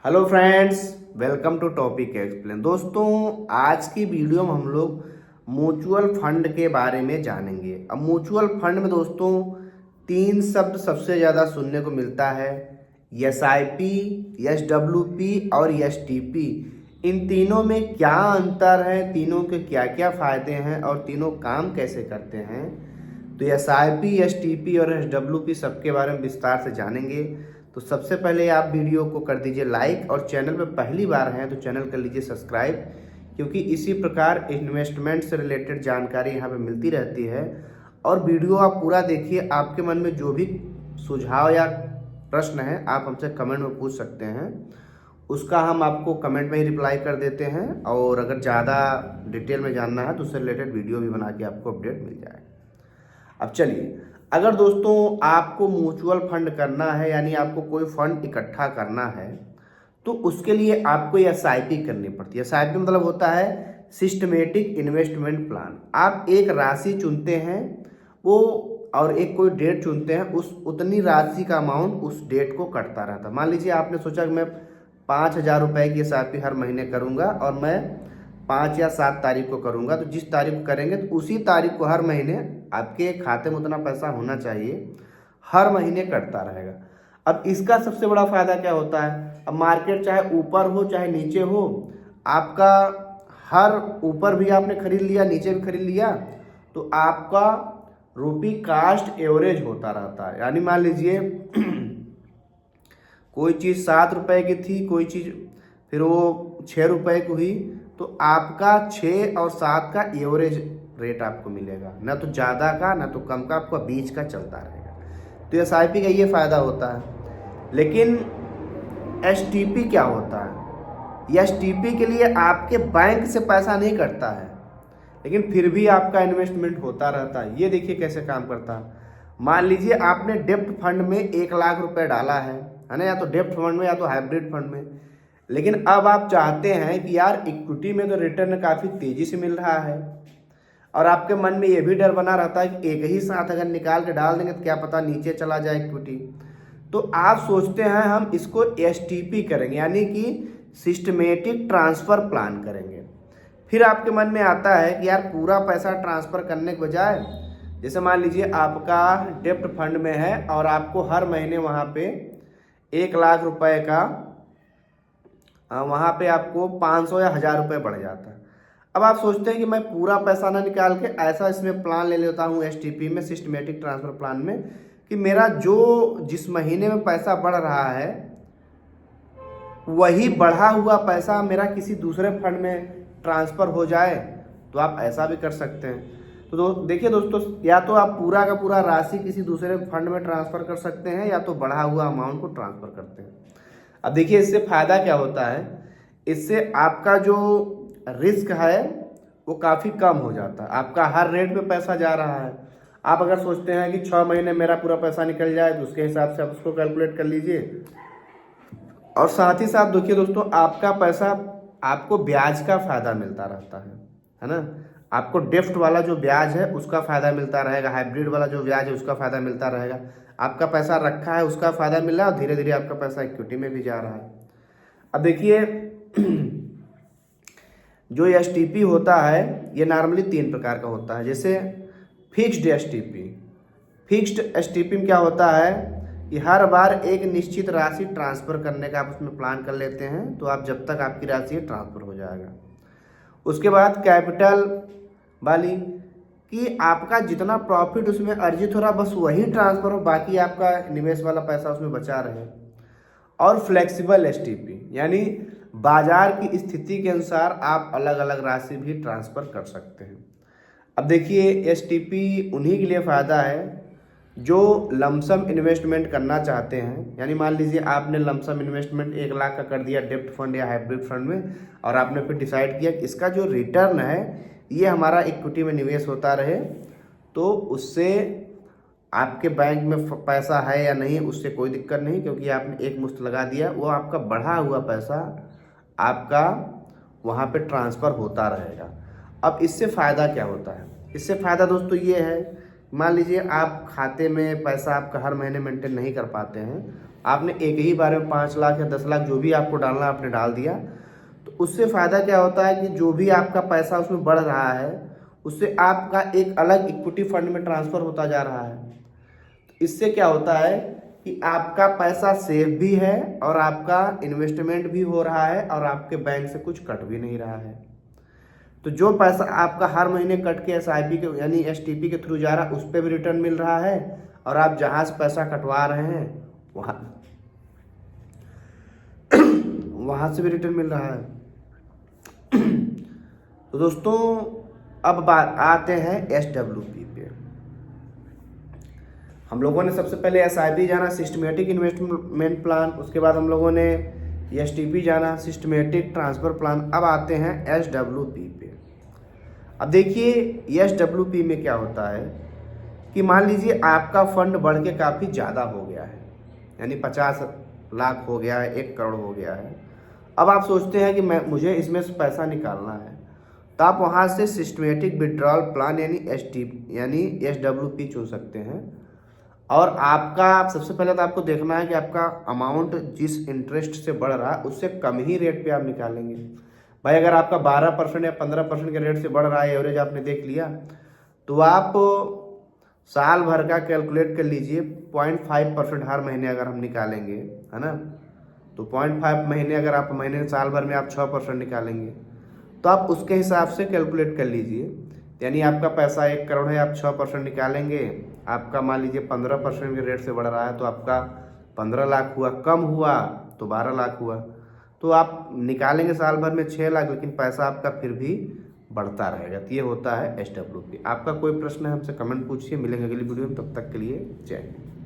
Hello friends, welcome to topic explain. दोस्तों, आज की वीडियो में हम लोग म्यूचुअल फंड के बारे में जानेंगे। अब म्यूचुअल फंड में दोस्तों तीन शब्द सबसे ज़्यादा सुनने को मिलता है: SIP, SWP और STP। इन तीनों में क्या अंतर है, तीनों के क्या क्या फ़ायदे हैं और तीनों काम कैसे करते हैं, तो SIP, STP और SWP सबके बारे में विस्तार से जानेंगे। तो सबसे पहले आप वीडियो को कर दीजिए लाइक और चैनल पर पहली बार हैं तो चैनल कर लीजिए सब्सक्राइब, क्योंकि इसी प्रकार इन्वेस्टमेंट से रिलेटेड जानकारी यहाँ पे मिलती रहती है। और वीडियो आप पूरा देखिए, आपके मन में जो भी सुझाव या प्रश्न है आप हमसे कमेंट में पूछ सकते हैं, उसका हम आपको कमेंट में ही रिप्लाई कर देते हैं। और अगर ज़्यादा डिटेल में जानना है तो उससे रिलेटेड वीडियो भी बना के आपको अपडेट मिल जाए। अब चलिए, अगर दोस्तों आपको म्यूचुअल फंड करना है, यानी आपको कोई फंड इकट्ठा करना है, तो उसके लिए आपको SIP करनी पड़ती है। SIP मतलब होता है सिस्टमेटिक इन्वेस्टमेंट प्लान। आप एक राशि चुनते हैं वो, और एक कोई डेट चुनते हैं, उस उतनी राशि का अमाउंट उस डेट को कटता रहता है। मान लीजिए आपने सोचा कि मैं 5,000 रुपये की SIP हर महीने करूँगा और मैं 5 या 7 तारीख को करूँगा। तो जिस तारीख को करेंगे तो उसी तारीख को हर महीने आपके खाते में उतना पैसा होना चाहिए, हर महीने कटता रहेगा। अब इसका सबसे बड़ा फायदा क्या होता है, अब मार्केट चाहे ऊपर हो चाहे नीचे हो, आपका हर ऊपर भी आपने खरीद लिया, नीचे भी खरीद लिया, तो आपका रुपी कास्ट एवरेज होता रहता है। यानी मान लीजिए कोई चीज़ 7 रुपए की थी, कोई चीज़ फिर वो 6 रुपए की हुई, तो आपका 6 और 7 का एवरेज रेट आपको मिलेगा, ना तो ज़्यादा का ना तो कम का, आपका बीच का चलता रहेगा। तो SIP का ये फ़ायदा होता है। लेकिन STP क्या होता है, STP के लिए आपके बैंक से पैसा नहीं कटता है, लेकिन फिर भी आपका इन्वेस्टमेंट होता रहता है। ये देखिए कैसे काम करता है। मान लीजिए आपने डेप्ट फंड में 1,00,000 रुपए डाला है ना, या तो डेप्ट फंड में या तो हाइब्रिड फंड में। लेकिन अब आप चाहते हैं कि यार इक्विटी में तो रिटर्न काफ़ी तेज़ी से मिल रहा है, और आपके मन में ये भी डर बना रहता है कि एक ही साथ अगर निकाल के डाल देंगे तो क्या पता नीचे चला जाए इक्विटी। तो आप सोचते हैं हम इसको STP करेंगे, यानी कि सिस्टमेटिक ट्रांसफ़र प्लान करेंगे। फिर आपके मन में आता है कि यार पूरा पैसा ट्रांसफ़र करने के बजाय, जैसे मान लीजिए आपका डेप्ट फंड में है और आपको हर महीने वहाँ पे 1,00,000 रुपए का, वहाँ पे आपको 500 या 1,000 रुपये बढ़ जाता है। अब आप सोचते हैं कि मैं पूरा पैसा ना निकाल के ऐसा इसमें प्लान ले लेता हूँ STP में, सिस्टमेटिक ट्रांसफ़र प्लान में, कि मेरा जो जिस महीने में पैसा बढ़ रहा है वही बढ़ा हुआ पैसा मेरा किसी दूसरे फंड में ट्रांसफ़र हो जाए। तो आप ऐसा भी कर सकते हैं। तो देखिए दोस्तों, या तो आप पूरा का पूरा राशि किसी दूसरे फंड में ट्रांसफ़र कर सकते हैं, या तो बढ़ा हुआ अमाउंट को ट्रांसफ़र करते हैं। अब देखिए इससे फ़ायदा क्या होता है, इससे आपका जो रिस्क है वो काफ़ी कम हो जाता है। आपका हर रेट पे पैसा जा रहा है। आप अगर सोचते हैं कि 6 महीने मेरा पूरा पैसा निकल जाए, तो उसके हिसाब से आप उसको कैलकुलेट कर लीजिए। और साथ ही साथ देखिए दोस्तों, आपका पैसा आपको ब्याज का फ़ायदा मिलता रहता है ना। आपको डेप्ट वाला जो ब्याज है उसका फ़ायदा मिलता रहेगा, हाइब्रिड वाला जो ब्याज है उसका फ़ायदा मिलता रहेगा, आपका पैसा रखा है उसका फ़ायदा मिल रहा है, और धीरे धीरे आपका पैसा इक्विटी में भी जा रहा है। अब देखिए जो STP होता है ये नॉर्मली 3 प्रकार का होता है। जैसे फिक्स्ड STP। फिक्स्ड STP में क्या होता है कि हर बार एक निश्चित राशि ट्रांसफ़र करने का आप उसमें प्लान कर लेते हैं, तो आप जब तक आपकी राशि ट्रांसफ़र हो जाएगा। उसके बाद कैपिटल वाली, कि आपका जितना प्रॉफिट उसमें अर्जित हो रहा बस वही ट्रांसफ़र हो, बाकी आपका निवेश वाला पैसा उसमें बचा रहे। और फ्लेक्सिबल STP, यानी बाजार की स्थिति के अनुसार आप अलग अलग राशि भी ट्रांसफ़र कर सकते हैं। अब देखिए STP उन्हीं के लिए फ़ायदा है जो लमसम इन्वेस्टमेंट करना चाहते हैं। यानी मान लीजिए आपने लमसम इन्वेस्टमेंट 1,00,000 का कर दिया डेप्ट फंड या हाइब्रिड फंड में, और आपने फिर डिसाइड किया कि इसका जो रिटर्न है ये हमारा इक्विटी में निवेश होता रहे, तो उससे आपके बैंक में पैसा है या नहीं उससे कोई दिक्कत नहीं, क्योंकि आपने एक मुश्त लगा दिया, वो आपका बढ़ा हुआ पैसा आपका वहाँ पे ट्रांसफ़र होता रहेगा। अब इससे फ़ायदा क्या होता है, इससे फ़ायदा दोस्तों ये है, मान लीजिए आप खाते में पैसा आपका हर महीने मेंटेन नहीं कर पाते हैं, आपने एक ही बार में 5 लाख या 10 लाख जो भी आपको डालना आपने डाल दिया, तो उससे फ़ायदा क्या होता है कि जो भी आपका पैसा उसमें बढ़ रहा है उससे आपका एक अलग इक्विटी फंड में ट्रांसफ़र होता जा रहा है। तो इससे क्या होता है कि आपका पैसा सेफ भी है और आपका इन्वेस्टमेंट भी हो रहा है और आपके बैंक से कुछ कट भी नहीं रहा है। तो जो पैसा आपका हर महीने कट के SIP के यानी STP के थ्रू जा रहा है उस पर भी रिटर्न मिल रहा है, और आप जहाँ से पैसा कटवा रहे हैं वहाँ वहाँ से भी रिटर्न मिल रहा है। तो दोस्तों अब बात आते हैं SWP पे। हम लोगों ने सबसे पहले SIP जाना, सिस्टमेटिक इन्वेस्टमेंट प्लान, उसके बाद हम लोगों ने STP जाना, सिस्टमेटिक ट्रांसफ़र प्लान। अब आते हैं SWP पे। अब देखिए SWP में क्या होता है कि मान लीजिए आपका फंड बढ़ के काफ़ी ज़्यादा हो गया है, यानी 50 लाख हो गया है, 1 करोड़ हो गया है। अब आप सोचते हैं कि मुझे इसमें से पैसा निकालना है, तो आप वहाँ से सिस्टमेटिक विड्रॉल प्लान यानी SWP चुन सकते हैं। और आपका सबसे पहले तो आपको देखना है कि आपका अमाउंट जिस इंटरेस्ट से बढ़ रहा है उससे कम ही रेट पे आप निकालेंगे। भाई अगर आपका 12% या 15% के रेट से बढ़ रहा है, एवरेज आपने देख लिया, तो आप साल भर का कैलकुलेट कर लीजिए। 0.5% हर महीने अगर हम निकालेंगे, है ना, तो 0.5 महीने अगर आप महीने साल भर में आप 6% निकालेंगे, तो आप उसके हिसाब से कैलकुलेट कर लीजिए। यानी आपका पैसा 1 करोड़ है, आप 6% निकालेंगे, आपका मान लीजिए 15% के रेट से बढ़ रहा है तो आपका 15 लाख हुआ, कम हुआ तो 12 लाख हुआ। तो आप निकालेंगे साल भर में 6 लाख, लेकिन पैसा आपका फिर भी बढ़ता रहेगा। तो ये होता है SWP। आपका कोई प्रश्न है हमसे कमेंट पूछिए, मिलेंगे अगली वीडियो में, तब तक के लिए जय हिंद।